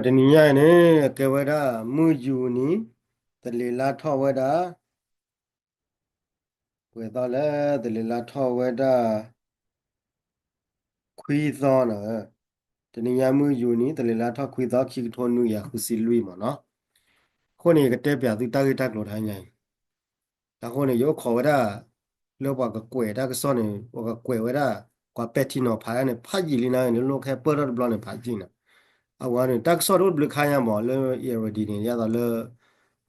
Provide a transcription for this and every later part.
တနည်းရနေကဝဒမူယူနီတလီလာထောဝဒဝေတော့လေတလီလာထောဝဒခွီသောနော်တနည်းရမူယူနီတလီလာထောခွီသောခိထောနူရခုစီလွီမနော်ခုနေကတဲ့ပြသူတာဂိတက်လို့ထိုင်းnhanhဒါခုနေရောခေါ်ဝဒလောဘကကွယ်ဒါကစောနေဟောကကွယ်ဝဒကွာပက်တီနော်ဖာနေဖာကြီးလီနာနေလောခဲပေါ်တော့ဘလနေဖာကြီးနော်အဝါနေတက်ဆော့တို့ဘလခိုင်းရမော်လေရဒီနေရတော့လေ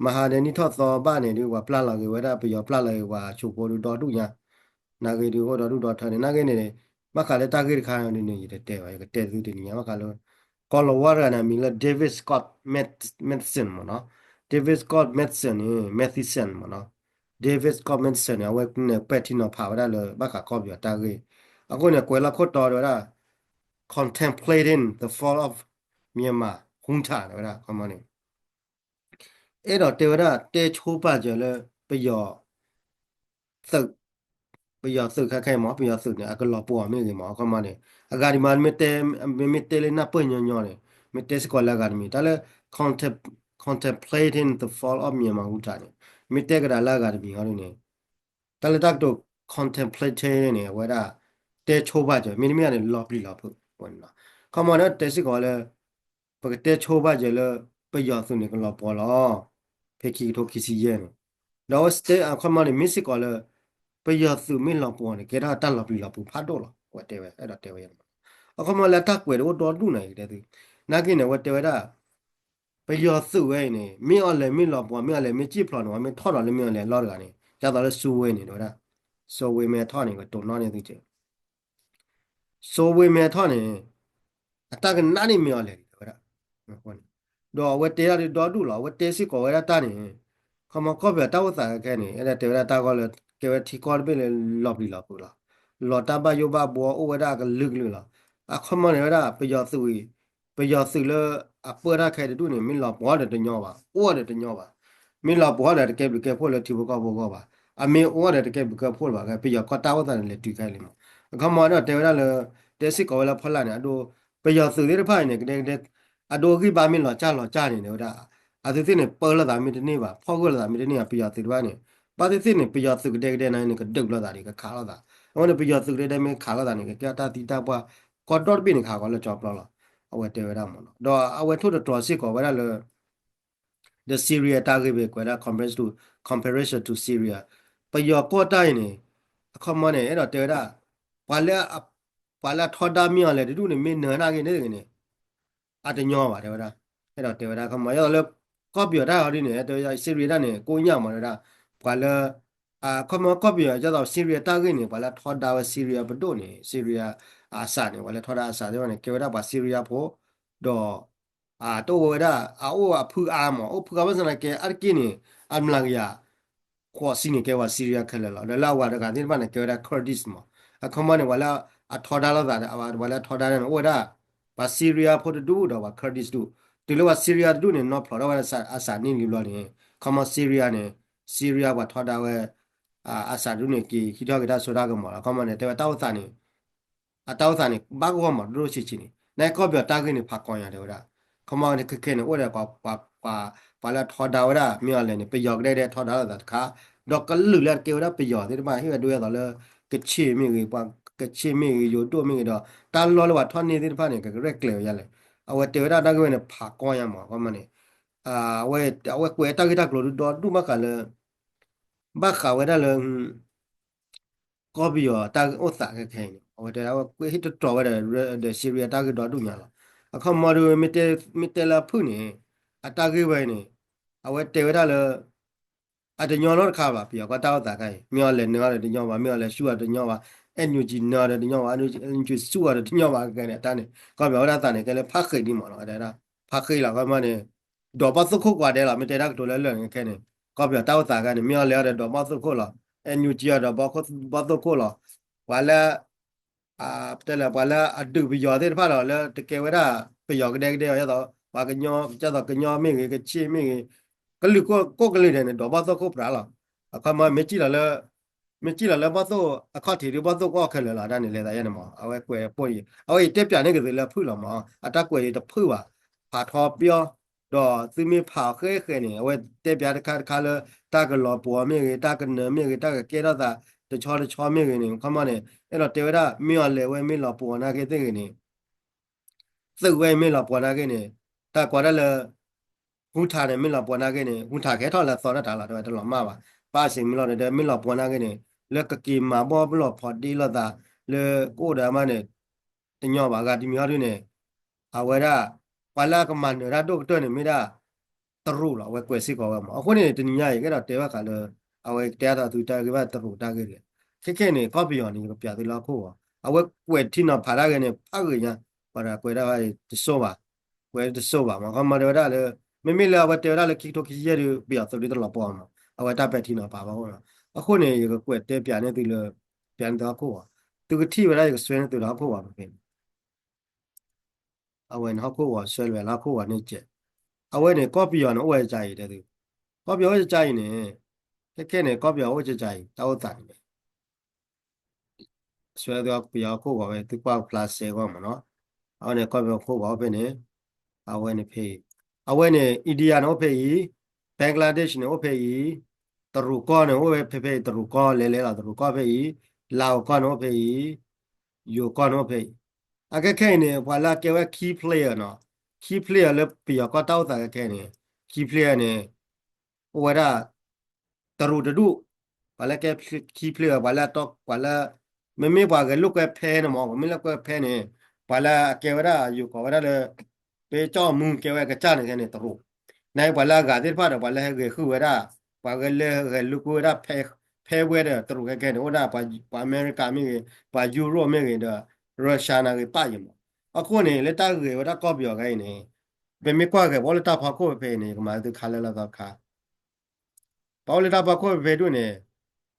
မဟာဒနီထော့သောဘာနေဒီဝပလလာကေဝဒပယောပလလာကေဝါချိုပေါ်လူတော်တူညာနာကေဒီဟောတော်တူတော်ထနေနာကေနေမခါလေတာကေခိုင်းနေနေရတဲ့ဝါကတဲ့သူတင်ညာမခါလောကောလဝရနာမီလာဒေးဗစ်စကော့မက်ဆင်မနော်ဒေးဗစ်စကော့မက်ဆင်မက်သီဆန်မနော်ဒေးဗစ်စကော့မက်ဆန်ဝဲနေပက်တီနော်ဖာဝဒလေဘခါကောပြတာကေအခုနေကွယ်လာခွတ်တော်ရတာ contemplating the fall of Myanmar ခုန်ချတယ်ဗျာခမနေအဲ့တော့တေဝရတေချိုးပါကြလဲပယောသုတ်ပယောသုတ်ခက်ခဲမောပယောသုတ်နေအကလောပေါ်မေကြီးမောခမနေအဂါဒီမန်မီတေလေနပညညောလေမီတေစကောလာဂါဒီမီတလဲ contem contemplating the fall of Myanmar ဟူတာနေမီတေကဒါလာဂါဒီမီဟောနေတလဲတက်တော့ contemplating နေဝဲတာတေချိုးပါကြမီနီမီကနေလော်ပလီလော်ဖို့ဝင်လာခမနေတေစကောလဲပကတေချိုးပါကြလဲပယောသုတ်နေကလောပေါ်လောဖေကီထိုကီစီရဲ့တော့စတေအခမလေးမစ်စကောလေပယသုမင်းလောပေါ်နေကြတာတက်လာပြီလာပူဖတ်တော့လာဝတ်တဲပဲအဲ့ဒါတဲပဲရမှာအခမလက်တက်ွယ်တော့တော်တူနိုင်တယ်သူနာကိနေဝတ်တဲတာပယသုဝဲနေမင်းအလည်းမင်းလောပေါ်မင်းအလည်းမကြည့်ဖလောနော်မင်းထော်တော်လည်းမင်းလည်းလော့ကနေကြတော့လဲစူဝဲနေတော့ဒါဆိုဝဲမဲထော်နေကတုံတော့နေသူကျဆိုဝဲမဲထော်နေအတကနာနေမြော်လေတော့ဒါဟုတ်တော့ဝတ်တဲရတော့တူလားဝတ်တဲစစ်ကောဝဲတာနေခမကောပြတောက်စားခဲနေအဲ့ဒါတေရတာကောလေကေဝတီကောပဲလေလော်ပြီလော်ပူလားလော်တာဘယောဘဘောဩဝဒကลึกลึလားအခမနေရပယောစုီပယောစုလအပရခဲတူနေမင်းလော်ဘောတဲ့တညောပါဩဝတဲ့တညောပါမင်းလော်ဘောတဲ့ကေဘကေဖို့လေတီဘကောဘောကောပါအမေဩဝတဲ့ကေဘကေဖို့ပါကပယောကတာဝတဲ့လေတူခဲလေမအခမတော့တေရလေတေစစ်ကောလေဖလာနေအတူပယောစုလေးတစ်ဖိုင်နေတဲ့အတူခိပါမင်းလော်ကြလော်ကြနေတယ်ဒါအသစ်နဲ့ပေါ်လာတာမင်းတနေ့ပါဖောက်ခွက်လာတာမင်းတနေ့ကပယောစုတစ်ပါနေပါတိစစ်နေပယောစုကတဲ့နိုင်နေကဒုတ်လာတာဒီကခါလာတာဟိုနေပယောစုတဲ့မဲခါလာတာနေကကြတာတီတာပွားကော်တော်ပြင်းခါကောလဲကြောက်လာအဝဲတဲရမှာနော်တော့အဝဲထုတ်တော်စစ်ကောဝဲလာ the Syria target ပဲကွာ comparison to Syria ပယောကောတိုင်းနေအခမနေအဲ့တော့တဲတာဘာလဲထော်တာမြော်လေဒီတို့နေမင်းနာကနေနေအတညောပါတယ်ဗျာအဲ့တော့တေဝဒါခမရောလေကော့ပြောတာဟောဒီနေတေဝစီရီတာနေကိုညမှာလားဘာလဲခမကော့ပြောကြတော့စီရီတာကနေဘာလဲထော်တာဝစီရီယာဘဒိုနေစီရီယာအာစာနေဘာလဲထော်တာအာစာတွေနေကေဝဒါဘာစီရီယာဖို့တော့တော့ဝဒါအိုအဖူအာမောအဖူကမစနာကေအကိနေအမလာကရခေါ်စီနေကေဝစီရီယာခက်လာလာဝါဒကဒီမနေကေဝဒါခေါ်ဒစ်မောအခမနေဝလာအထော်တာလာတာဘာလဲထော်တာနေဝဒါဘာဆီးရီးယားဖို့တူတော့ဘာကာဒစ်တူဒီလိုဘာဆီးရီးယားတူနေနော်ဖလော်တော့အစာနေလူလော်နေခမဆီးရီးယားနေဆီးရီးယားဘာထော်တာဝဲအစာတူနေကီဟီတော့ကဒါဆိုတာကမော်ခမနေတဲတောက်စာနေအတောက်စာနေဘာကောမတို့ချီချီနေနိုင်ကောပြတာကနေဖာကောင်းရတယ်ဟုတ်လားခမနေခက်ခဲနေဥရပါပါလာထော်တာဝရမြော်လည်းနေပယောက်တဲ့ထော်တာလာတခါတော့ကလူလက်ကေဝရပယောက်ဒီမှာဟိရတွေ့ရတော့လေကချေမြေကြီးပွားကချေမြေကြီးရိုးတို့မြေကြီးတော့တာလောလောထွန်နေတဲ့ဖာနေကရက်လေရလေအဝတေဝရတာကဝင်ဖာကောင်းရမှာဘာမနေအာအဝကွယ်တာကတာကလို့တော့ဒုမကလည်းဘာခဝဲတယ်လေကောပြီးတော့တာဥစ္စာခဲခဲနေအဝတေအဝကွယ်ဟစ်တော်ဝဲတယ်စီရီယာတာကတော့ဒုညာလားအခမရမီတဲလာဖုန်နေအတာကေဝဲနေအဝတေဝရလေအတညောတော့ခါပါပြောကတောက်တာခိုင်မြော်လဲနော်တယ်တညောပါမြော်လဲရှူရတညောပါအန်ယူဂျီနော်တယ်တညောပါအန်ယူဂျီရှူရတညောပါကဲနဲ့တန်းနေကောပြောရတာနေကလည်းဖတ်ခိတ်ဒီမော်နော်အဲ့ဒါဖတ်ခိတ်လာကမနေတော့ပတ်စုခုကွာတယ်လားမတဲတာတို့လဲလဲခဲနေကောပြောတောက်တာကနေမြော်လဲရတော့ပတ်စုခုလားအန်ယူဂျီရတော့ပတ်စုခုလားဝါလာတဲလာဝါလာအဒူဘီယောတဲ့ဖာတော့လဲတကယ်ဝရပယောကတဲ့ရတော့ဘာကညောကြတော့ကညောမင်းကချီမင်းကလူကိုကလေးတဲ့တော့ဘာတော့ကိုပရာလားအခါမမကြည့်လာလဲမကြည့်လာလဲဘာတော့အခါတီရဘာတော့ကိုခက်လာတာနေလေတာရနေမှာအဝဲကွယ်ပို့ရအဝဲတက်ပြနေကလေးလဲဖုလာမှာအတက်ကွယ်တဖုပါ爬逃标到对面爬黑呢，我这边的看了大个老婆面个，大个男面个，大个给到啥，的敲面个呢，看嘛呢，那老对了，没有来外面老婆那个这个呢。这外面老婆那个呢，他过来了，红茶的没老婆那个呢，红茶开头了，烧了他了，对吧？这老妈吧，把性没老的没老婆那个呢，了个给妈妈不老婆的了的，了过的嘛呢，这鸟吧个的苗的呢，啊为了，完了个嘛呢，他都对呢没得，得入了，我关系搞个嘛，后呢，这你家一个了，对吧？看了，啊我带他对他个吧，得入大个的，看呢，搞不样呢，个别的老苦啊，啊我听到怕那个呢，怕个样。para kweda vai soba kweda soba ma kama de dale me me la wa de dale ki to ki ye de bia so de la po ma awa ta pe ti na pa ba ho na a kho ne ye ko kwet de pia ne ti le pian da ko wa tu ki ti wa la ye swe ne tu la ko wa pe awa na ko wa swe le la ko wa ne je awa ne ko pi yo no wa ja yi de tu ko pi yo ja yi ne ke ne ko pi yo ja yi ta o ta ne swe de ko pi yo ko wa be tu pa plus se ko ma no awa ne ko pi yo ko wa pe ne awe ne phe awe ne India no phe yi Bangladesh no phe yi tru ko no phe tru ko le la tru ko phe yi Lao ko no phe yi yo ko no phe ake khe ne wala ke wa key player no key player le pi ko taw ta ke ne key player ne wada tru du wala ke key player wala to wala me ba ke lu ke phe no mo me lu ke phe ne wala ke wada yo ko wada le pe cho mun ke wa ka cha ne ne tro nai bala ga de pa da bala ge khu wa da pa ge le ge lu ko da phe we da tro ke ne oda pa america mi ge pa euro mi ge da russia na ge pa yin mo a ko ne le ta ge wa da ko pyo ge ne pe mi kwa ge bo le ta pha ko pe ne ma de kha le la ka kha pa le ta pha ko pe du ne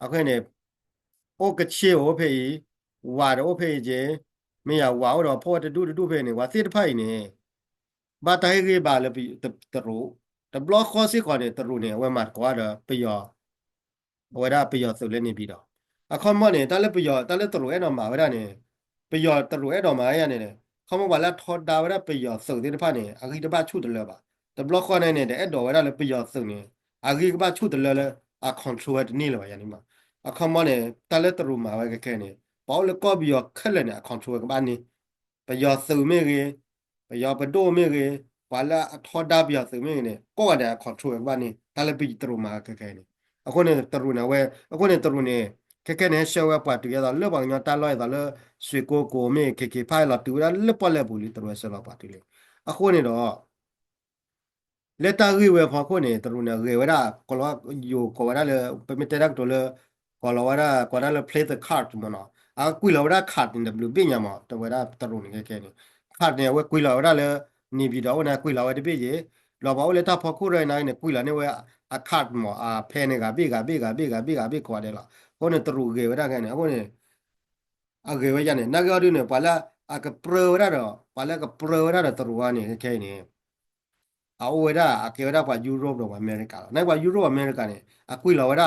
a ko ne o ke che o pe wa da o pe je me ya wa o da pho de du pe ne wa si de phai ne ဘာတိုင်းကြီးပါလေပြီးတရူတဘလခေါ်စီခေါ်နေတရူနေဝဲမှာကွာတော့ပြယောဝဲရပြယောဆိုလည်းနေပြီးတော့အခုမနေတာလည်းပြယောတလည်းတရူအဲ့တော့မှာဝဲရနေပြယောတရူအဲ့တော့မှာရနေတယ်ခမဘာလာထော်တာဝဲရပြယောဆိုတဲ့ဖာနေအဂိတပါချုတယ်လည်းပါတဘလခေါ်နေနေတယ်အဲ့တော့ဝဲရလည်းပြယောဆိုနေအဂိကပါချုတယ်လည်းအကွန်ထရိုနေလည်းပါရနေမှာအခုမနေတလည်းတရူမှာဝဲကဲနေဘောလကောပြယောခက်လည်းနေအကွန်ထရိုကပါနေပြယောဆိုမေကြီးပြယောပဒိုမေကြီး wala thoda bia se me ne ko da control ba ni tale bi tru ma ke ni ako ne tru na we ako ne tru ne ke ne show up pa tu ya da le ba nya ta lo ya da le sui ko me ke phai la tu da le pa le bu li tru se la pa tu le ako ne do le ta ri we pha ko ne tru ne re we da ko lo yo ko wa da le pe me te da to le ko lo wa da ko da le play the card mo no a ku lo da card in the blue bi nya mo to we da tru ne ke ni card ne we ku lo da le နေပြီးတော့နာကွေလာဝတဲ့ပြေကြီးလောဘောလေတာဖို့ခုရနိုင်နေကွေလာနေဝအခတ်မောဖဲနေကဘေခေါ်တယ်လားဟိုနေတရူကေဝရကနေဟိုနေအကေဝရနေနဂရနေပါလာအကပရဝရတော့ပါလာကပရဝရတော့တရူကနေခဲနေအဝရအကေဝရပါယူရိုပတော့အမေရိကလားနိုင်ပါယူရိုအမေရိကနေအကွေလာဝရ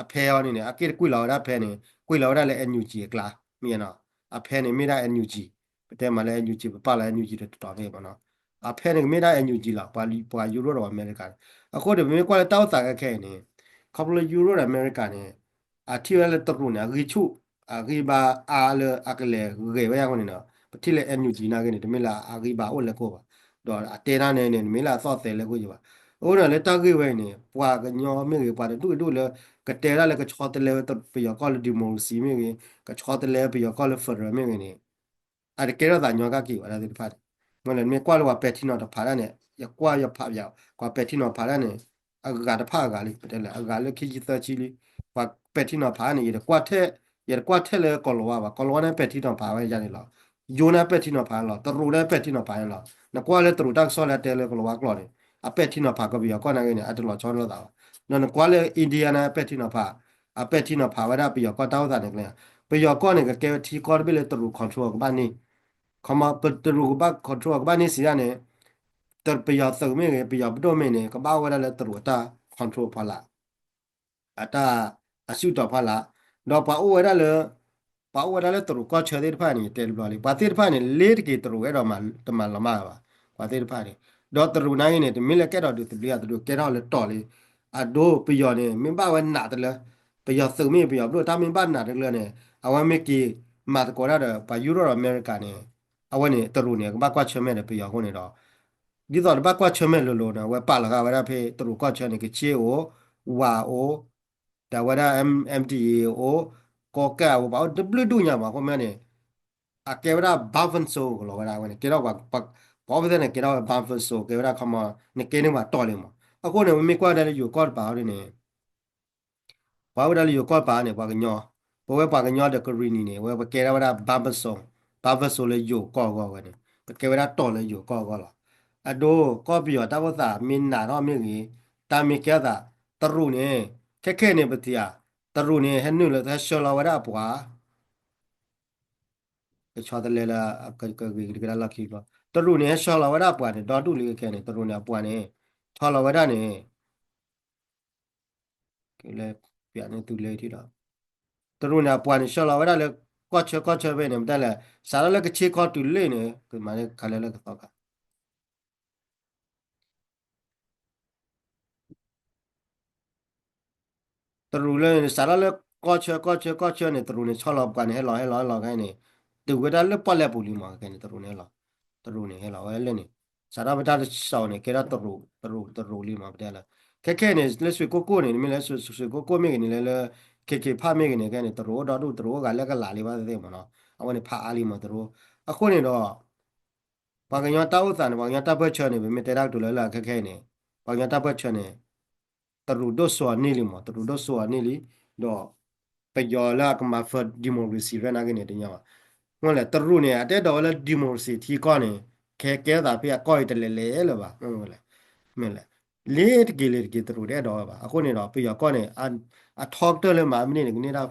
အဖဲရောနေနေအကေကွေလာဝရဖဲနေကွေလာဝရလည်းအန်ယူဂျီကလာမြင်တော့အဖဲနေမိတာအန်ယူဂျီတဲ့မှာလည်းအန်ယူဂျီပါလာအန်ယူဂျီတော့တော်တယ်ပေါ့နော် a phe ne me da NUG la pa euro ro america a ko de me kwa ta ta ka khe ne couple euro america ne a thi le to ru ne ri chu a ri ba a le a ke le re ba ya ko ne no ti le NUG na ke ne de me la a ri ba o le ko ba do a te na ne ne me la so te le ko ji ba o na le ta ri we ne pwa ka nyo me ri pa de du le ka te la le ka chho te le to pe yo ko le democracy me ke ka chho te le pe yo ko le federal me ne a de ke ra da nyo ka ki wa la de fa မလည်းမြေကွာလောပဲတီနော်တဖာရနဲ့ရကွာရဖပြောက်ကွာပဲတီနော်ဖာရနဲ့အကတဖာကလေးတဲ့လေအကလည်းခီကြီးသချီလေးကွာပဲတီနော်ဖာနေရကွာတဲ့ရကွာတဲ့လေကောလောပါကောလောနဲ့ပဲတီနော်ဖာပဲရတယ်လားယိုနာပဲတီနော်ဖာလားတရူနဲ့ပဲတီနော်ဖာရလားနကွာလည်းတရူတက်ဆောလည်းတဲလေကောလောကလောတယ်အပဲတီနော်ဖာကပြီးကောနာကနေအတလောချောလို့တာနော်ကွာလည်းအိန္ဒိယနာပဲတီနော်ဖာအပဲတီနော်ဖာဝရပြီးကောတောက်တာနေကလေးပြီးကောနေကဲတီကောပြီးလေတရူ control ကဘာနေ kama petru ba control ba ni sia ne ter pe ya so me pe ya do me ne ka ba wa la tru ta control pha la ata asu to pha la do pa o wa le pa o wa le tru ko che de pha ni te lo li pa te pha ni le ki tru e do ma ta ma la ma ba pa te pha ni ดอตรูนายเนี่ยมิเลแกดอดูตบลีอะดูแกดอเลยต่อเลยอะโดไปยอเนี่ยมิบ้าวันหนาตะเลยไปยอสึมีไปยอดูถ้ามิบ้านหนาตะเลยเนี่ยเอาไว้ไม่กี่มาตะโกนได้ไปยุโรปอเมริกาเนี่ยเอาไว้เนี่ยตรูเนี่ยบ้ากว่าเชื่อแม่เนี่ยไปยอคนเนี่ยดอดีต่อบ้ากว่าเชื่อแม่โลนะไว้ป่าละก็ไว้ได้เพตรูก็เชื่อเนี่ยก็เชี่ยวว่าโอแต่ว่าได้MTAโอก็แก่ว่าเอาดับเบิลดูเนี่ยมาคนแม่เนี่ย a que vera bafan so lo vera when que era pa pa de ne que era bafan so que era como ne que ne ma to le ma a ko ne mi kwa de yu ko pa de ne pa wa de yu ko pa ne pa ga nyo po we pa ga nyo de ko ri ni ne we que era bafan so le yu ko we ne que era to le yu ko la a do ko bi yo ta ko sa min na no mi ni ta mi ke da tru ne ke ne ba ti ya tru ne he nu le ta sho la wa da pa chwa de le la ka ga la ki loตรุเนี่ยชอลาวดาปวดดอตุลีแค่เนี่ยตรุเนี่ยปวดเนี่ยชอลาวดาเนี่ยก็เลยเปลี่ยนเนี่ยตุเลยที่เราตรุเนี่ยปวดเนี่ยชอลาวดาเลยก็เชื่อไปเนี่ยแต่ละสารเลยก็เช็คข้อตุเลยเนี่ยคือมันเนี่ยคันเลยก็ต่อกัน ตรูเลยสารเลยก็เชื่อเนี่ยตรูเนี่ยชอบเรากันให้รอให้เนี่ยดูก็ได้เลยปอลเลปุลิมาแค่เนี่ยตรูเนี่ยเราตรูเนี่ยให้เราเล่นเนี่ยสารบัตรสาวเนี่ยแค่ละตรูลิมาได้ละแค่เนี่ยเลสวยโกโก้เนี่ยไม่เลสวยโกโก้ไม่กันเนี่ยเลยแค่ผ้าไม่กันเนี่ยแค่เนี่ยตรูกันแล้วก็หลาลิบาเดมันเนาะเอาวันนี้ผ้าอาลีมาตรูอ่ะคนเนี่ยเนาะ บางอย่างต้าอุตส่าห์บางอย่างต้าเพื่อเชิญเนี่ยไม่ได้รักดูแลละแค่เนี่ยบางอย่างต้าเพื่อเชิญเนี่ยตรุดส่วนนี่ลิมั้งตรุดส่วนนี่ลิดอกไปยอละก็มาฟดดิโมคราซีเรื่องนั้นเนี่ยเดียวงั้นแหละตรุเนี่ยแต่ดอกละดิโมคราซีที่ก่อนเนี่ยแค่ตาเพียก้อยแต่เละๆเลยว่ะงั้นแหละไม่แหละเลดกี่ตรุได้ดอกว่ะအခုเนี่ยดอกไปยอก้อนเนี่ยอ่ะทอกเตอร์เลยมาไม่เนี่ยนี่เรา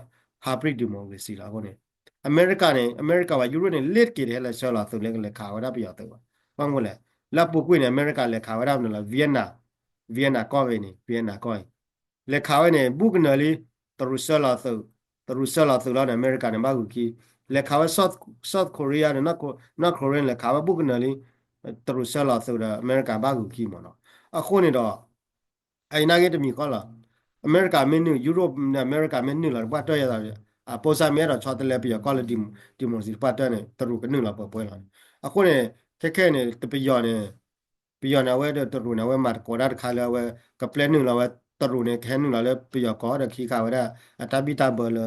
ฮาบริดดิโมคราซีละအခုเนี่ย อเมริกาว่ายุโรปเนี่ยเล็ดกี่เดือนละเชลล์ตัวเล็กเลยข่าวว่าได้ประโยชน์ตัวฟังกูเลยแล้วปุ๊กเนี่ยอเมริกาเลยข่าวว่าได้เนี่ยละเวียนนาก็ไปนี่เวียนนาก็เลยข่าวว่าเนี่ยบุกเนี่ยเลยตัวรู้เชลล์แล้วเนี่ยอเมริกาเนี่ยบ้ากุกีเลยข่าวว่า South Korea เนี่ยนอร์ทโคเรียเลยข่าวว่าบุกเนี่ยเลยตัวรู้เชลล์ตัวอเมริกาบ้ากุกีมันเนาะอ่ะคนเนี่ยดอกไอ้นั่นก็จะมีข้อละอเมริกาเมนูยุโรปเนี่ยอเมริกาเมนูละว่าตัวอย่างไรอ่ะโพสต์เมียเราชอบแต่เล็บยาก็เลยดิมอสิปัตเตอร์เนี่ยตรุกันนึงละเปิดละအခုเนี่ยแค่เนี่ยตะไปยอเนี่ยไปยอเนี่ยเว้ยตรุเนี่ยเว้ยมาร์กอดัดคาเลยเว้ยกับเพลนนึงละเว้ยตรุเนี่ยแค่นึงละเลยไปยอก็เด็กขี้ข้าวได้อัตบิตาเบล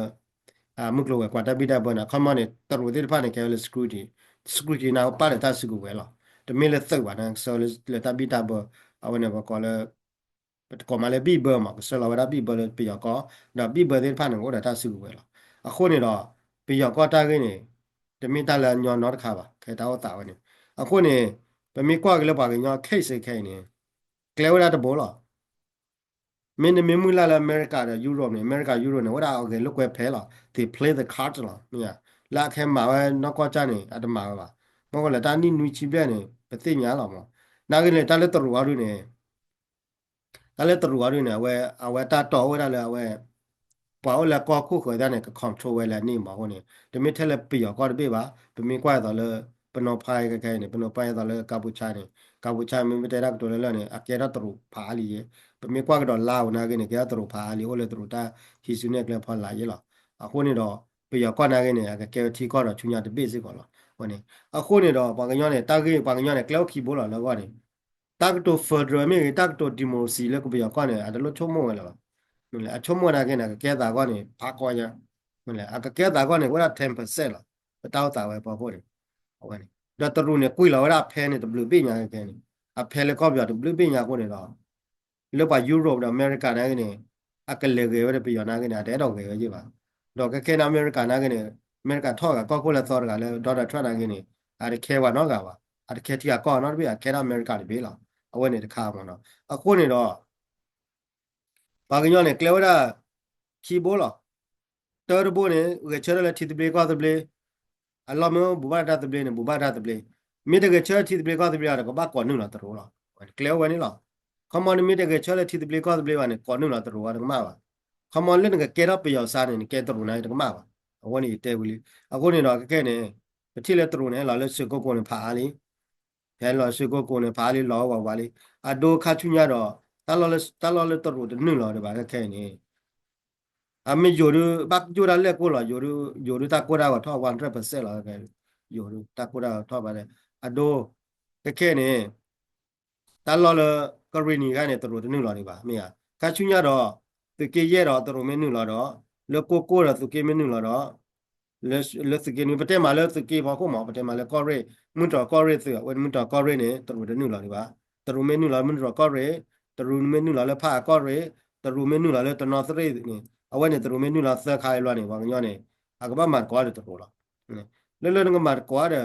มุกโลเว้ยกว่าตบิตาเบลนะเขามาเนี่ยตรุที่ผ่านเนี่ยแค่เลยสกรูตีนะผ่านเนี่ยตาสกุเว้ยละแต่ไม่เลยตึกว่านะโซเลยตบิตาเบลเอาเนี่ยบอกก็เลย come alle Bibbia, ma se la vera Bibbia del Piaco, da Bibbia del pane, ora ta su quella. A con no, Piaco ta che ne, te mi ta la nyo not cava, che ta o ta ne. A con ne, per mi qua che le paghi no, che se che ne. Cleora da bola. Mene me mula la America da Europe ne, America Euro ne, ora okay, look where pela, they play the cards la, yeah. La che ma no qua già ne, ad ma va. Ma quella ta ni nui ci bene, per te nya la ma. Na che ne ta le trovaru ne. แต่เรื่องตรวจด้วยเนี่ยเว้ยเอาไว้ตาต่อไว้ได้เลยเว้ยพอเอาแล้วก็คู่เคยได้เนี่ยก็คอนโทรลไว้แล้วนี่หมอคนนี้แต่ไม่เท่าไรปีอ่ะก็ได้ปีบ่าเป็นมีกว่าต่อเลยเป็นนอพายกันแค่เนี่ยเป็นนอพายต่อเลยกัมพูชามันไม่ได้รักตัวเลยเนี่ยอาเกราตรุพาลีเป็นมีกว่าก็ดอลลาร์นะกันเนี่ยแกตรุพาลีโอเลยตรุตาฮิซุเนี่ยก็เลยพอหลายยี่หรออ่ะคนนี้ดอกปีอ่ะก็นะกันเนี่ยแกที่ก็ดอกชุนยาตเบสิก่อนหรอวันนี้อ่ะคนนี้ดอกบางอย่างเนี่ยตากี้บางอย่างเนี่ยแกล้วขี้บุหรี่แล้วก็เนี่ย tak to federal mi tak to democracy le ko ya ko ne adalo chomo la mele a chomo na ke na ke da ko ne pa ko ya mele a ke da ko ne ko la 10% la ta ta we pa ko ne o ne da to ne kui la wa phe ne w bi nya ke ne a phe le ko ya w bi nya ko ne la le pa Europe da America na ke ne a ke le ke we bi ya na ke ne de do ke ji ba do ke na America na ke ne America tho ka ko la tho ka le Donald Trump na ke ne a ke wa no ka ba a ke ti ka ko no bi a ke na America de bi la အဝတ်နေတစ်ခါမှာနော်အခုနေတော့ဘာကညောနေကလေဝရခီဘောလားတော်ဘိုးနေဝေချရလက်တီတပလေကောတပလေအလောမဘူဘာတာတပလေနေဘူဘာတာတပလေမိတကချရတီတပလေကောတပလေရတော့ဘာကောနုလားတော်လားကလေဝနေလားခမန်မိတကချရတီတပလေကောတပလေဝနေကောနုလားတော်ကတော့မှာပါခမန်လည်းငကဲတော့ပြောစားနေကဲတော်နိုင်တော့မှာပါအဝနေတဲဘူးလေအခုနေတော့ကဲနေတတိလက်တော်နေလာလဲစကောကိုနေဖာလီ ဖဲလောရှိကိုနေဖားလေးလောပါလေအဒိုခါချူညာတော့တလောလေတော့နုလောတယ်ပါခဲနေအမေဂျိုရလက်ကိုလောဂျိုရတာကိုရာတော့100%လောခဲဂျိုရတာကိုရာတော့ပါတယ်အဒိုတခဲနေတလောလေကရီနီကနေတော့နုလောတယ်ပါမေခါချူညာတော့တကေရဲတော့တော့မင်းနုလောတော့လေကိုတော့သူကေမင်းနုလောတော့le sike ni pate ma le sike ba ko ma pate ma le corre mun to corre se wa mun to corre ne to de nu la ni ba to ru me nu la mun to corre to ru me nu la le pha corre to ru me nu la le to no sre ni a wa ne to ru me nu la sa khai lo ni ba nyo ne a ka ba ma ko de to la le nga ma ko de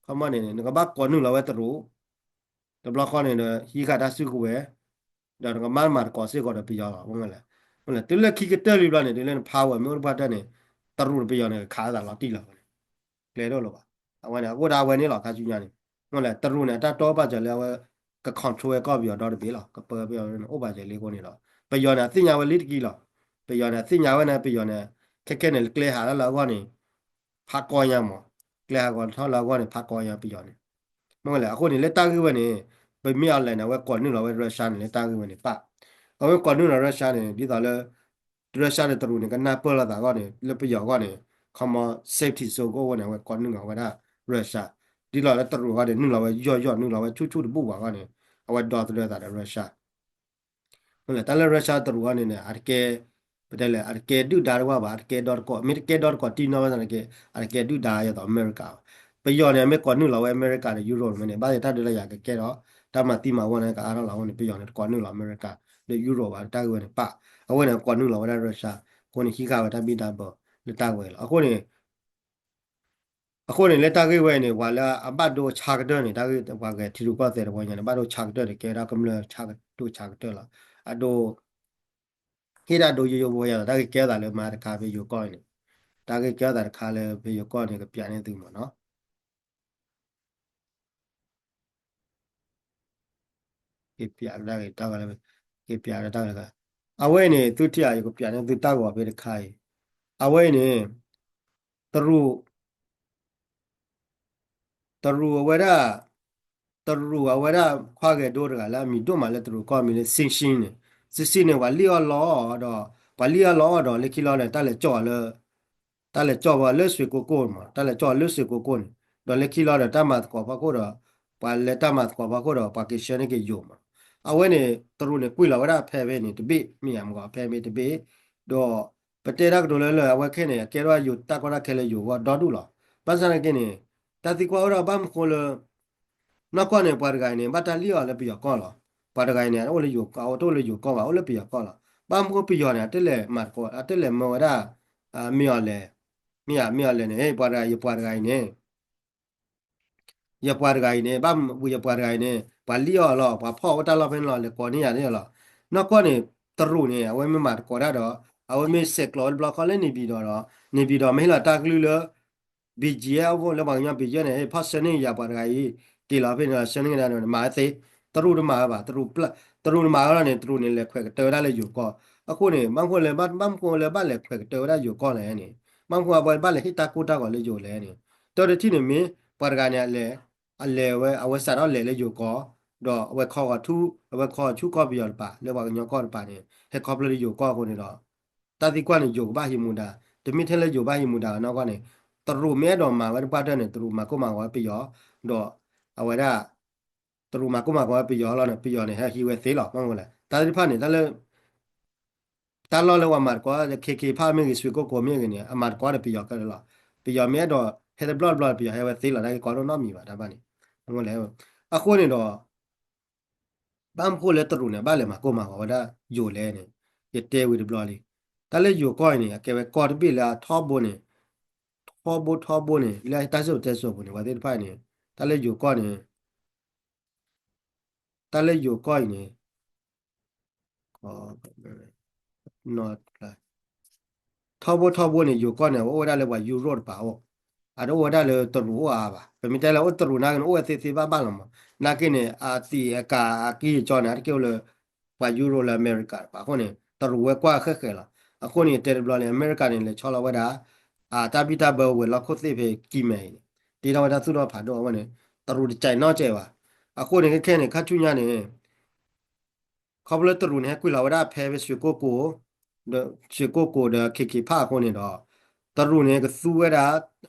ka ma ne nga ba ko nu la wa to ru to bla ko ne hi ka da su ko we da nga ma ko se ko de pi ya ba ngala ngala te le ki ke te li la ne de le power me ba da ne to ru pi ya ne kha da la ti laလေတော့လောပါအဝဲကိုဒါဝဲနေလောခါကျူညာနေဟုတ်လဲတရုနဲ့တတော့ပါကြလဲဝဲက control ကော့ပြီးတော့တပေးလောကပပြီးတော့ဥပါကြလေးကိုနေလောပယောနာသိညာဝဲလေးတကြီးလောပယောနာသိညာဝဲနဲ့ပယောနာခက်ခဲနဲ့ကလဲဟာလောကနေဖာကောရမောကလဲဟာကောထောလောကနေဖာကောရပယောနေမဟုတ်လဲအခုနေလက်တာကြီးဝဲနေပမိအလဲနေဝဲကော်နုလောဝဲရုရှားနေလက်တာကြီးဝဲနေပအဝဲကော်နုလောရုရှားနေပြီးတော့လဲရုရှားနဲ့တရုနဲ့ကနာပေါ်လာတာကနေလက်ပယောကနေcommon safety so go wane we kon nu wa da Russia di la ta ru ga de nu la we yo nu la we chu de bu wa ga ne awa do de da Russia ဟုတ်လားတလဲရုရှားတရူကနေနဲ့အရကဲပတယ်လေအရကဲဒူဒါရဝပါအရကဲ .com အမေရိကဲ .com တီနော်ဆိုတဲ့အရကဲဒူဒါရတော့အမေရိကပယောနေမေကွန်နူလာဝဲအမေရိကနဲ့ယူရိုမနေဘာတတ်တယ်ရကဲတော့တမတီမဝန်ကအားလာဝန်ပယောနေကွန်နူလာအမေရိကလေယူရိုပါတာဝဲပအဝဲနေကွန်နူလာဝဲရုရှားကိုနေခိကဝတပိတာဘောလက်တာဝဲလာအခုနေလက်တာကေဝဲနေဝါလာအဘတ်တို့ခြာကတဲ့နေတာကေဘာကတီရူပတ်တဲ့ဘောညာဘတ်တို့ခြာကတဲ့ကေရာကမလခြာကတို့ခြာကတဲ့လာအဒိုခိရာတို့ရိုဘောရတာကေကဲတာလေမာတခါပဲယူကောင်းနေဒါကေကဲတာတခါလေပဲယူကောင်းနေကပြန်နေသူမနော်ကေပြရတာကေတာကလည်းကေပြရတာကလည်းအဝဲနေသူတရရကိုပြန်နေသူတောက်ပါပဲတခါကြီးအဝဲနေသူတို့သူတို့ဝဲတာတရူအဝရခွာကေဒိုရကလာမီဒိုမလက်တရူကောမီလေစင်ရှင်းနေစင်းနေဝါလီယောလောတော့ဝါလီယောလောတော့လေကီလောနဲ့တက်လေကြော်လေတက်လေကြော်ပါလေဆွေကိုကိုမှာတက်လေကြော်လေဆွေကိုကိုနေတော့လေကီလောနဲ့တမတ်ကောပါကိုတော့ပါလေတမတ်ကောပါကိုတော့ပါကစ္စတန်ကေယုံမှာအဝဲနေတရူနေကွေလာဝရဖဲပဲနေတပိမိယမ်ကောဖဲမေတပိတော့ပတေရက်ဒိုလဲလဲအဝဲခဲနေကေရောယူတက်ကောရခဲလေယူဝဒေါ်ဒူလောပတ်စံကေနေတတိကွာရဘမ်ခိုလနောက်ကနေပါရဂိုင်းနေဘတ်တလီယောလည်းပြကောလာပါရဂိုင်းနေအိုလေယူကောတိုလေယူကောပါအိုလေပြကောလာပမ်ကိုပြယောနေတက်လေမတ်ကောတက်လေမောရာမြော်လေမြော်လေနေပါရယပါရဂိုင်းနေယပါရဂိုင်းနေဘမ်ဘူးယပါရဂိုင်းနေပါလီယောလောပါဖောဝတလောဖင်းလောလေကောနေရတယ်လောနောက်ကနေတရူနေအဝဲမမတ်ကောရတော့အဝဲမေစက်ကလောဘလကလည်းနေပြီးတော့မေလာတာကလူလဘီဂျီအဝလဲဘာညာဘီဂျီနေဖတ်စနေရပါရဂိုင်းတီလာဖိနေစနေနေမာသေးတရူဒမာပါတရူပလတရူဒမာရနေတရူနေလေခွဲတော်ရလေယူကောအခုနေမန်ခွလေဘမ်ခွလေဘလေခွဲတော်ရယူကောလေနေမန်ခွဘဘလေဟိတာကိုတာကောလေယူလေနေတော်တတိနေမင်းပါရဂိုင်းနေလေအလေဝဲအဝဲစားတော့လေယူကောတော့အဝဲခေါ်ကသူအဝဲခေါ်ချူကောပြီးရပါလေဘာညောကောပါနေဟက်ကောပလေယူကောကိုနေတော့တာတိကွနဲ့ယူဘာဟီမူဒါတမိထဲလေယူဘာဟီမူဒါနောက်ကနေတရူမဲတော်မှာဝဲပါတဲ့နေတရူမှာကိုမှာဝဲပြီးရောတော့အဝဲဒါတရူမှာကိုမှာကောပြီးရောလောနေပြီးရောနေဟဲ့ဟီဝဲသေးလောမှန်လားတာတိဖာနေတာလေတာလောလေဝမှာကောခေခေဖာမင်းကြီးဆွေကိုမင်းကြီးနေအမတ်ကောပြီးရောကဲလောပြီးရောမဲတော့ဟဲ့ဘလော့ပြီးရောဟဲ့ဝဲသေးလောဒါကောတော့နော်မီပါဒါပါနေဟုတ်လဲအခုနေတော့ဘမ်ခိုလေတရူနေဘာလေမှာကိုမှာကောဒါယိုလဲနေရတဲဝီဘလော့လီတာလေယိုကောနေကဲဝဲကော်ပြီးလာထောဘိုနေထောဘိုနေလာတာဆိုတဲဆိုဘိုနေဝါတဲ့ဖာနေတာလေယိုကောနေတာလေယိုကောနေကောnot ထောဘိုနေယိုကောနေဝဒါလေဝါယူရိုပါဝအတော့ဝဒါလေတရူဝါပါပမီတဲလေတရူနာကအိုသေသေပါပါလမနာကိနေအာတီအကာအကီဂျောနာကေလေဝါယူရိုလာအမေရိကပါခုနေတရူဝဲကွာခက်ခဲလာအခုနေတဲ့ဘလလေအမေရိကန်နေလေချောလာဝဒါအာတာပီတာဘဝဲလောက်ခုသိဖေကီမဲဒီတော့ဒါသူတော့ဖာတော့ဝနေတရူကြိုင်တော့ကျဲပါ အခုနေခဲနေခတ်ချူညာနေเขาเลยตรุเนี่ยกุยเราได้แพ้ไปสวยโกโก้เดสวยโกโก้เดเคผ้าคนเนี่ยดอตรุเนี่ยก็สู้ได้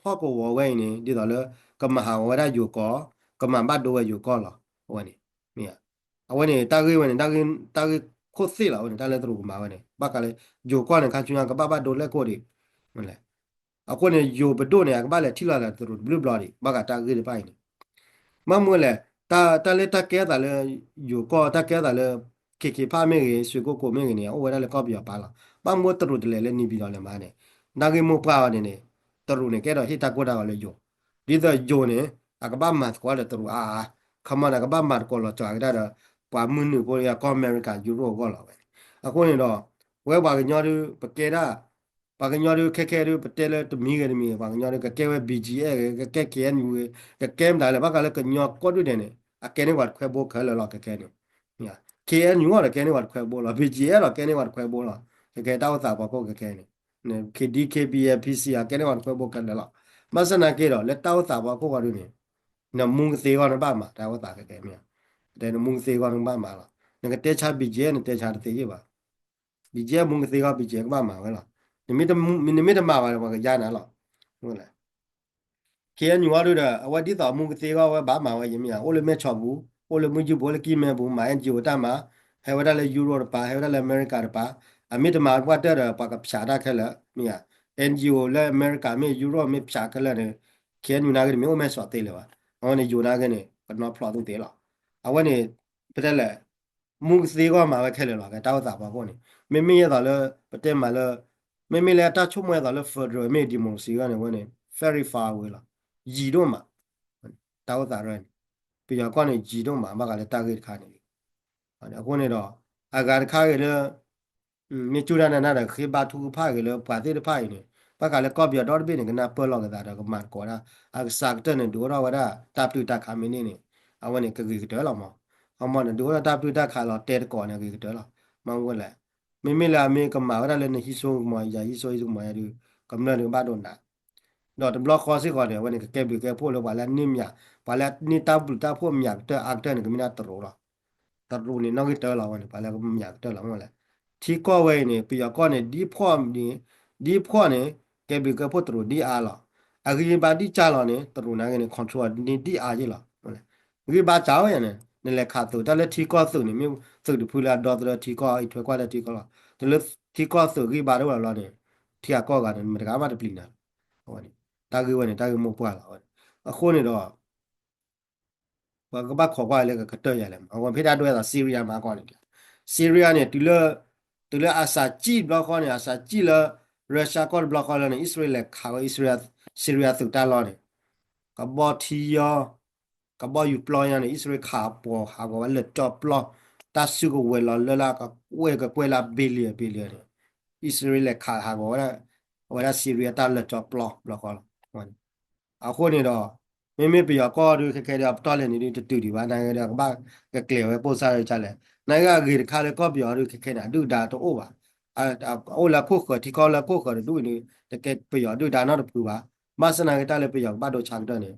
ฮอกก็วอไว้เนี่ยดีต่อเลยก็มาหาว่าได้อยู่ก็มาบ้านดูอยู่ก็หรอวันนี้เนี่ยเอาวันนี้ตากี้วันนี้ตากี้โคตรสิแล้ววันนี้ตาเลยตรุมาวันนี้บ้ากันเลยอยู่ก็เนี่ยคันชุนยังก็บ้าดูแลก็ดีมันแหละเอาคนเนี่ยอยู่ไปดูเนี่ยก็บ้าเลยที่เราเลยตรุบลูบลอดีบ้ากันตากี้ได้ไปเนี่ย มะม่วงแหละตาเลตาแก่ตาเลยอยู่ก็ตาแก่ตาเลยเคพาไม่เงยสุโกโกไม่เงยเนี่ยโอ้เวลาเลยก็เบียบปาละบางมวตรุดเลยนี่บีดอเลยมาเนี่ยนากิมุปาวเนี่ยตรุเนี่ยแกเราที่ตากูดาเลยอยู่ดีแต่อยู่เนี่ยอากบ้ามาสกว่าเลยตรุขมันอากบ้ามาสก็เราจากได้ละกว่ามือหนึ่งก็อยากก็อเมริกันยูโรก็เราอะคนเนี่ยดอกเว้ยบางอย่างดูปะเกด้าบางอย่างดูแค่ดูปะเตลตัวมีกันมีบางอย่างดูก็แค่เว้ยบีจีเอก็แค่เขียนอยู่ก็แก้มได้เลยบางก็เลยก็ยอกก็ดูเนี่ย a kene wat kwe bo khale lo ke kene ya kn yu la kene wat kwe bo la bga la kene wat kwe bo la ke ta ta ba ko ke kene ne kdkb pc a kene wat kwe bo khale la masana ke ro le ta ta ba ko wa du ne na mung se wa na ba ma ta wa ta ke ke mi de no mung se wa na ba ma la ne ke te cha bga ne te cha te ye ba bga mung se wa bga ba ma wa la ni mi de ma wa ga ya na la เคยอยู่ว่าด้วยว่าที่ต่อมุกเสียก็ว่าบ้ามาว่าอย่างเงี้ยโอ้เลยไม่ชอบบูโอ้เลยไม่จูบโอ้เลยกินไม่บูมาเอ็นจีโอตามาให้ว่าได้ยูโรหรือเปล่าให้ว่าได้อเมริกาหรือเปล่าอเมริกามาว่าได้ปากกับชาได้แค่ละเนี่ยเอ็นจีโอและอเมริกาไม่ยูโรไม่ชาแค่ละเนี่ยเคยอยู่นักเรียนไม่โอ้ไม่สอดเตะเลยวะเอาเนี่ยอยู่นักเรียนเนี่ยก็นอพลอตตุ้งเตะหรอเอาวันนี้เป็นไรมุกเสียก็มาว่าแค่เลยหรอกแต่ต้าว่าพวกนี้ไม่ต่อเลยประเทศมาเลยไม่เลยถ้าชั่วโมงต่อเลยเฟอร์ดไม่ดีมุกเสียกันเนี่ยวันนี้ very far away ละ ยี动嘛，打我咋着？比较讲的移动嘛，把个来打给看的。啊，那过年了，啊，个看给了，没就让那黑把土拍给了，把这的拍呢，把个来搞比较到边呢，跟那不老个咋的个蛮过啦，啊，个啥个真的多少个啦，打对打看没呢？啊，我呢个个得了嘛，啊嘛呢多少打对打看了，带的搞呢个得了，忙过来，没啦没个嘛，我那来呢，一说嘛呀，一说嘛呀，就咁那就把多难。ดอทบล็อกคอสิก่อนเดี๋ยววันนี้แกบิวแกพูดเลยว่าแล้วนิ่มอยากว่าแล้วนี่ตาบุตาพวกมันอยากเตออักเตอร์นี่ก็ไม่น่าตรู้หรอกตรู้นี่น้องก็เตอเราวันนี้ว่าแล้วก็มันอยากเตอเราหมดเลยที่ก็ไว้เนี่ยปียก็เนี่ยดีพ่อเนี่ยแกบิวแกพูดตรู้ดีอาหรออาคือบ้านดีจ้าเราเนี่ยตรู้นะเนี่ยคอนโทรลนี่ดีอาจีหรอคือบ้านจ้าเนี่ยนี่แหละขาดตัวแต่แล้วที่ก็สื่อนี่ไม่สื่อที่พูดแล้วดอทแล้วที่ก็อีกถ้วยก็แล้วที่ก็หรอแต่แล้วที่ก็สื่อคือบ้านเราเนี่ยที่ก็กันมันก็มาได้ปลินนะวันนี้ ตาคือวันนี้ตาคือมุกว่าละวันအခုနေတော့ဘာကဘာခေါ်ပါလဲကတဲ့ရလဲအဝန်ဖေးတာတွေ့တာဆီးရီးယားမှာကောနေတယ်ဆီးရီးယားနဲ့တူလအစာကြည့်ဘလောက်ခေါနေအစာကြည့်လရုရှားကောဘလောက်ခေါလဲနဲ့အစ္စရေးလဲခါအစ္စရေးဆီးရီးယားသူတာလောနေကဘောတီယောကဘောယူပလောရနဲ့အစ္စရေးခါပေါ်ဟာကောလက်တော့ပလောတဆုကဝဲလာလလာကဝဲကကွဲလာဘီလီယံအစ္စရေးလဲခါဟာကောဝဲဆီးရီးယားတာလက်တော့ပလောခေါ် အခုနေတော့မိပြကောရခဲရတော်လည်းနေတူဒီပါနိုင်ငံကဘာကကလေဝပို့စားရချလဲနိုင်ငံကြီးခါလေကောပြောရခဲတာဒူဒါတော့ပါအာအိုလာခုခတီကောလာခုခဒူနေတကယ်ပြောဒူဒါတော့ပူပါမဆနာကတလည်းပြောဘာတော့ချန်တော့နေ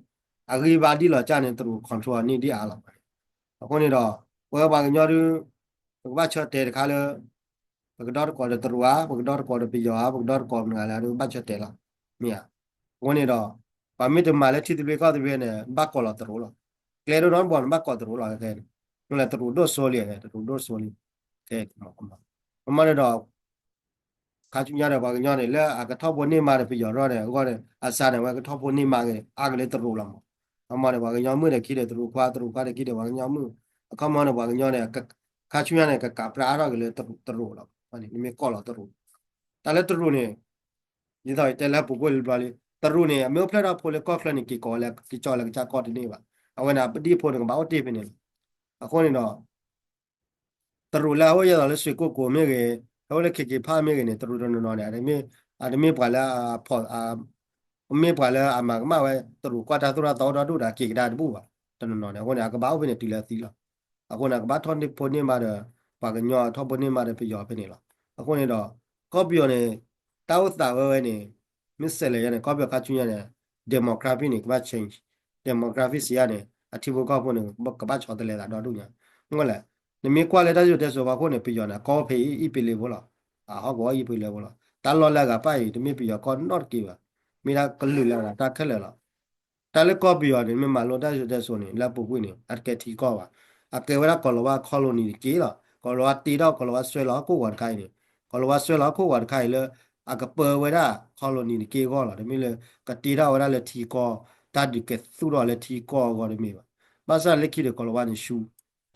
အဂီဘာဒီလောချနေသူကွန်ထရိုနေဒီအားလာပါအခုနေတော့ဝဲပါကညောရဘာချတဲ့ခါလေဘကတော့ကောတရဝါဘကတော့ကောတပြောဘကတော့ကောငါလာဘာချတဲ့လာမြာဝင်နေတော့ pa mi te male chi te ka te ne ba ko la tro la klero non bon ba ko tro la ke no la tro do so li ke tro do so li ke ma ne do ka chu nya de ba nya ne le a ka tho bo ni ma de pi yo ro de ko de a sa de wa ka tho bo ni ma ke a ke le tro la ma de ba nya mu de ki de tro kwa de ki de ba nya mu ka ma ne ba nya ne ka chu nya ne ka pra ra ke le tro la ma ni me ko la tro ta le tro ne ni da te la pu ko le ba le ตรุเนี่ยเมื่อพระเราพูดแล้วก็คลนิกิกอแล้วกิจอแล้วจากอที่นี่วะเอาไว้นะดีพูดกับบ่าวตีเป็นเนี่ยเอาคนนี้เนาะตรุแล้วว่าอย่าเราสุกุกูไม่เกยเขาเลยคิดผ้าไม่เกยเนี่ยตรุตรุนอนเนี่ยอันนี้ปล่อยแล้วพอไม่ปล่อยแล้วมาไว้ตรุก็ถ้าตัวเราต่อดูได้กิจได้บุบะตรุนอนเนี่ยคนนี้ก็บ่าวเป็นเนี่ยตีละตีละเอาคนนี้ก็บ่าวทอนที่พูดเนี่ยมาเด้อปากกันย่อทอนพูดเนี่ยมาเด้อไปย่อเป็นเนี่ยละเอาคนนี้เนาะก็เปลี่ยนเนี่ยเต้าสาวไว้เนี่ย misele yana ko be ka chunya ne demography ne ba change demography si yana အထီဘောကောဖို့နေကပတ်ချောတယ်လေတာတော့တို့ညာငေါလဲနမီကွာလေတာယူတဲ့ဆိုပါကိုနေပြရနာကောဖေးဤပီလေဘောလားဟောဘောဤပီလေဘောလားတာလောလကပိုင်တမီပြရကောနော့ကီပါမီရာကလူလာတာခက်လေလားတာလေကောပြရတယ်မမလောတာယူတဲ့ဆိုနေလက်ပုတ်ပွနေအကက်တီကောပါအကေဝရကောလောဝါခေါလိုနီကေလားကောလောဝါတီတော့ကောလောဝါဆွဲလောကိုဝါခိုင်နေကောလောဝါဆွဲလောကိုဝါခိုင်လေအကပေဝရခေါလိုနီကေကောလားတမီလေကတီတော့ဝရလေတီကောတာဒီကသူတော့လေတီကောကောတမီပါဘာသာလက်ခိရကောလောဝါနေရှူ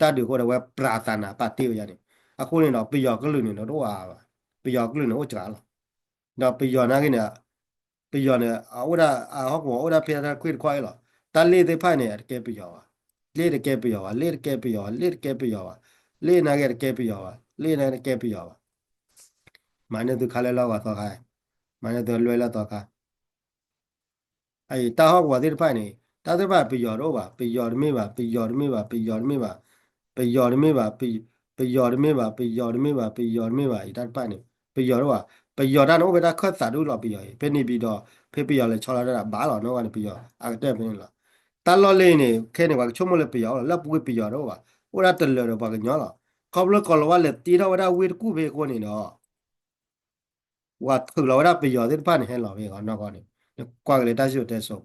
တာဒီကိုတော့ဝပရာသနာပါတေရရတယ်အခုနေတော့ပြရကလူနေတော့ဟာပြရကလူနေဟိုကြာလားတော့ပြရနာကနေပြရနေအော်ဒါဟောကောအော်ဒါပြရတာခွေခွိုင်လားတာလေးတဲ့ဖိုင်နေအကဲပြရပါလေးတကဲပြရပါလေးတကဲပြရပါလေးတကဲပြရပါလေးနာကဲတကဲပြရပါလေးနာတကဲပြရပါမနဲ့သူခါလဲလောက်ပါတော့ခိုင်းမနဲ့သူလွယ်လာတော့ခိုင်းအဲ့တာဟောကွာဒီဖိုင်နေတာတဲ့ပါပြရတော့ပါပြရမေးပါပြရမေးပါပြရမေးပါပြရမေးပါပြရမေးပါပြရမေးပါပြရမေးပါဒါဖိုင်နေပြရတော့ပါပြရတာတော့ဘယ်တာခတ်စာတို့လောက်ပြရပဲနေပြီးတော့ဖေးပြရလဲချော်လာတာဘာလောက်တော့ကနေပြရအတက်ပြင်းလားတာလောလေးနေခဲနေပါချုံမလဲပြရလက်ပွေးပြရတော့ပါဟိုရတလဲတော့ပါကညောလားကောဘလကောလဝါလက်တီတော့ဝရဝေကူဘေကိုနေတော့ဝါသူလောရပြရတဲ့ဖာနေဟဲလောဘေကတော့ကောနေကွာကလေးတရှိတဲ့ဆော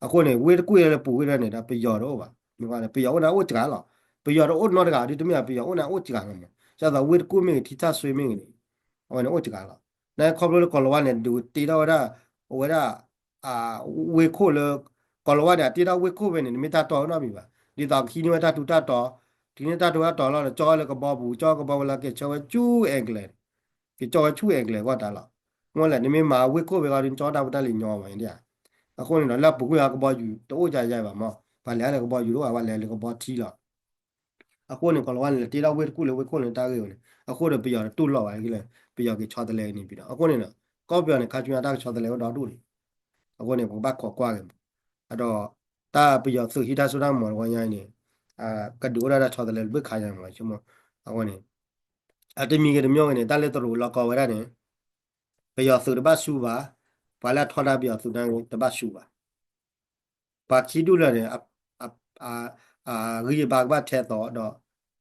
အခုနေဝေကူရလဲပူရနေတာပြရတော့ပါဒီကလည်းပြရတော့ဝတ်ကြလားပြရတော့အိုနော်တကဒီတမပြရအိုနာအိုကြကမှာကျတော့ဝေကူမင်းတီချဆွေမင်းနေဟိုနေအိုကြကလားနိုင်ကောဘလကောလဝါနေဒူတီတော့ရဝရအာဝေခိုလကောလဝါတဲ့တီတော့ဝေခိုပဲနေမိတာတော့နော်ပြီပါဒီတော့ခီနီဝတာတူတာတော့ဒီနေ့တာတော့တော်လာကြောလည်းကဘောဘူးကြောကဘောလာကချောကျူးအင်္ဂလိပ်ကကြောချူအင်္ဂလိပ်ကတာလာငေါ်လည်းနေမဝေခိုပဲကရင်ကြောတာဝတာလီညောပါရင်တဲ့အခုနေတော့လက်ပုကွေကဘောယူတော့ကြရိုက်ပါမောဘာလဲလည်းကဘောယူတော့ဘာလဲလည်းကဘောထီလာအခုနေကလောကလည်းတီတော့ဝေကူလေဝေခိုနေတာကေလေအခုတော့ပြရတူလောက်ပါကြီးလေပြရကချောတယ်လေနေပြီးတော့အခုနေတော့ကောပြောနေခါချူရတာချောတယ်လေတော့တူလေအခုနေဘဘခေါ်ကွာတယ်အဲ့တော့တာပြရသူဟီတာဆိုတာမော်ဝိုင်းရိုင်းနေကဒူရတာချောတယ်လေဘခါရမှာချမအခုနေအတမီကတမျိုးကနေတလက်တော်လောက်ကောဝရနေပြရသူတပတ်စုပါဘာလာထော်တာပြရသူတန်းတပတ်စုပါဘာခီဒူလာနေအာအာရီဘာကဘတ်ထဲတော့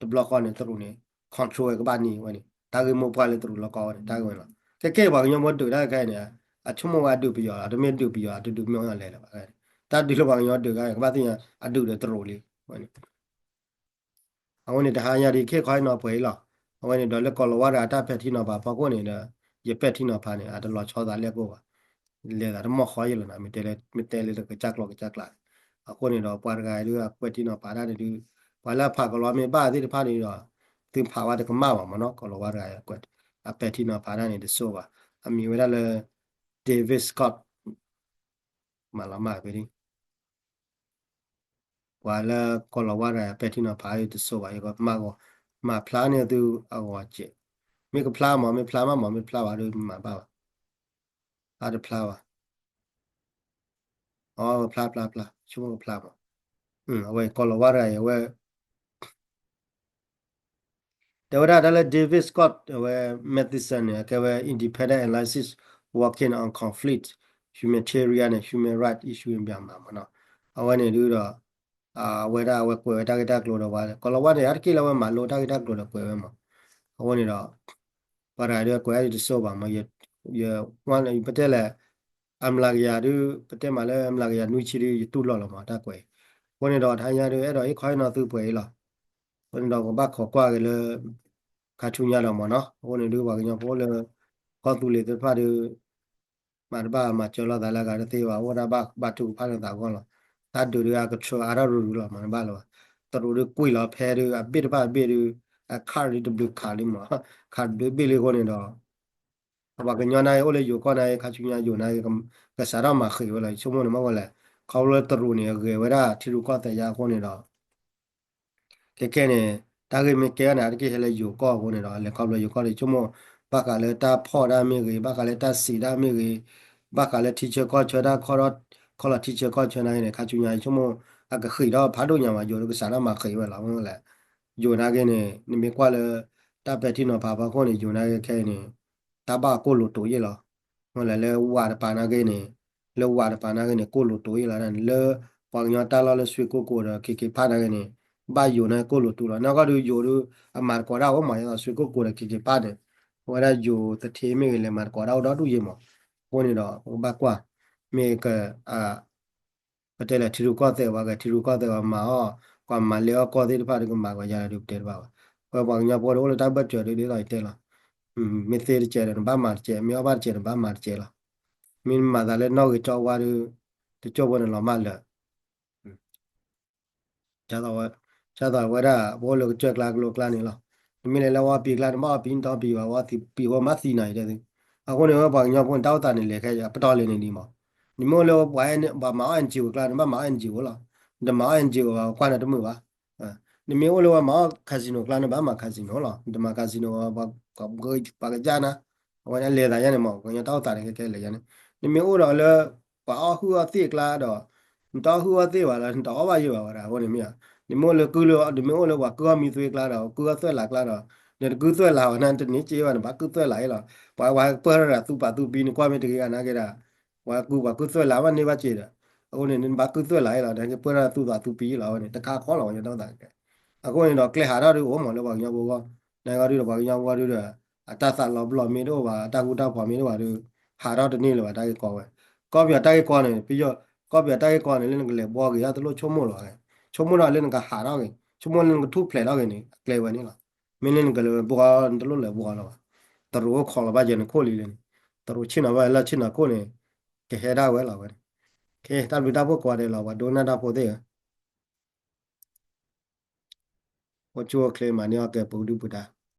တဘလောက်ကနေသူနေ control ကဘာနေဝနေတာကမောပွားလေသူလောက်ကောတယ်တာကဝင်လားကဲဘာညမတူတာခိုင်းနေအချုံမဝတူပြရအတမီတူပြရတူတူမျိုးရလဲလားတာဒီလိုဘာညောတူကဘာတင်အတူတယ်သူလေးဝင်အခုနေတဟာညာဒီခေခိုင်းတော့ပွဲလားအခုနေတော့လက်ကောလဝါတာတာဖက်ထီနော်ပါပကောနေတော့ရပက်ထီနော်ဖာနေအတလောချောတာလက်ကိုပါလေတာမခေါ်ရလနာမတဲလေကကြက်လောကကြက်လာအခုနေတော့ပွားကလေးကပွက်ထီနော်ပါတာတူဘာလာဖာကလောမေပါတိဖာနေတော့တင်ဖာဝါတကမပါမနော်ကောလဝါရကွက်အပက်ထီနော်ပါတာနေတဆိုပါအမီဝရလေဒေးဗစ်စကော့မလာမပဲဒီဝါလာကောလဝါရပက်ထီနော်ပါရတဆိုပါရောမကောမဖလားနေသူအဝါကျမေကဖလားမေဖလားမေဖလားပါလို့မှာပါအားတဖလားပါအော်ဖလားချိုးဖလားပါအဝဲကောလဝါရရဲ့ဝဲThere David Scott, Matheson, independent analysis working on conflict, humanitarian and human rights issue in Myanmar. I want to do the whether I work with Dagda Gloda, Colorado, Arkila, Malo, Dagda Gloda, Poema. I want it all. But I do quite the sober, my yet, one in Patella, I'm like Yadu, Patemala, I'm like Yanuchi, 2 Lolama, that way. One it out, I do it, I can't not to Puela. วันเราก็บ้าขอกว่ากันเลยคาชุญญาเราหมดเนาะวันนี้ดูว่ากันยังพอเลยก็ตุลีตัวพาดูมาบ้ามาเจอเราแต่ละการที่ว่าวันบ้าบ้าถูกพาเราต่างกันหรอถ้าดูดูก็ชัวอาราดูดูหรอมันบ้าเราตอนดูกุยเราแพ้ดูอ่ะเบ็ดบ้าเบ็ดดูอ่ะคาร์ดิดูคาร์ดิมั้งคาร์ดิเบลคนนี้เนาะว่ากันยังไงโอ้เลยอยู่ก็ในคาชุญญาอยู่ในก็สารมาเคยว่าอะไรชั่วโมงนึงมาว่าอะไรเขาเลยตรูเนี่ยเกยเวลาที่รู้ก็แต่ยาคนนี้เนาะ que ne tagi me ke na ke hele yu ko ko ne le ko le yu ko le chumo ba ka le ta pho da me ge ba ka le ta si da me ge ba ka le teacher ko chwa da ko la teacher ko chwa na ne ka chu nya chumo a ka khi da pha do nya ma yo ko sa na ma khi wa la mo le yo na ge ne ni me kwa le ta pe ti no ba ko ne yo na ge ke ne ta ba ko lo to ye la mo le wa da pa na ge ne le wa da pa na ge ne ko lo to ye la le ปองยอตาลอเลสวยโกโก้เด้อเคพาดกันนี่บ้าอยู่นะโกโลตูละนอกก็ดูอยู่ดูอามารกอราว่าหมายว่าสวยโกโก้เด้อเคพาดว่าได้อยู่แต่เทไม่เลยมารกอราดอดูเยมั้งคนนี่ดอกบ้ากว่าเมกอ่าประเทศละที่รู้ก็แต่ว่าก็ที่รู้ก็แต่ว่ามาอ๋อความมาเลี้ยวก็ที่พาดก็มากว่าจะดูเตอร์บ้าว่าบางอย่างพอรู้แล้วตั้งบัตรเจอได้ได้เตอร์ละไม่เตอร์เจอร์บ้ามาเจอไม่เอาบัตรเจอร์บ้ามาเจอละมินมาได้เลยนอกจากว่าดูที่จบวันละมาเลย chadawar chadawar bo lo chek la lo kla ni lo mi le la wa pi kla ma pi to pi ba wa ti pi wa ma si nai de a ko ne wa ba nya pon taw ta ni le khe ya pa to le ni ma ni mo lo wa ne ba ma an ji kla ma ma an ji lo de ma an ji wa kwa na de mu ba ni mi wo lo wa ma casino kla ne ba ma casino lo de ma casino wa ba go ba ga ja na wa ne le da ya ne ma ko nya taw ta ni ke le ya ne ni mi wo lo le ba hu wa ti kla do ta hu wa ti ba la ta ba yi ba ra ko ni miဒီမို့လေကူလို့ဒီမို့လေကကူမီသွေးကလာတော့ကူဆွဲလာကလာတော့ဒီကူဆွဲလာနန်တနေ့ချေဝါဘာကူဆွဲလာရောဘာဝါပေါ်ရသူပါသူပြီးနေကွာမတကယ်နာကြတာဝါကူဆွဲလာမနေပါချေတယ်အခုနေဘာကူဆွဲလာရောဒါကပေါ်ရသူပါသူပြီးလာနေတခါခေါ်လာရတော့တာအခုနေတော့ကလဟာရတို့ဟောမလို့ဘာညာဘောကနိုင်ရီတော့ဘာညာဘောတို့အတသလောဘလောမီတို့ဘာတကူတာဖော်မီတို့ဘာတို့ဟာတော့တနေ့လေဘာတိုက်ကောပဲကောပြတိုက်ကောနေပြီးတော့ကောပြတိုက်ကောနေလည်းကလေးဘောကရတလို့ချုံမို့လို့ชั่วโมงละเล่นกับหาเราไงชั่วโมงนึงก็ทุบเพลเราไงนี่เกลวันนี้ล่ะไม่เล่นกันเลยบัวตลอดเลยบัวเราตรู้ขอละบาเจนโคลีเลยตรู้ชินะว่าละชินะโคเนี่ยแกเฮด้าไว้เราไว้แกตามดูดาพวกกว่าเดี๋ยวเราว่าโดนดาพอเดียพอชัวเคลมาเนี่ยแกปูดูปูดา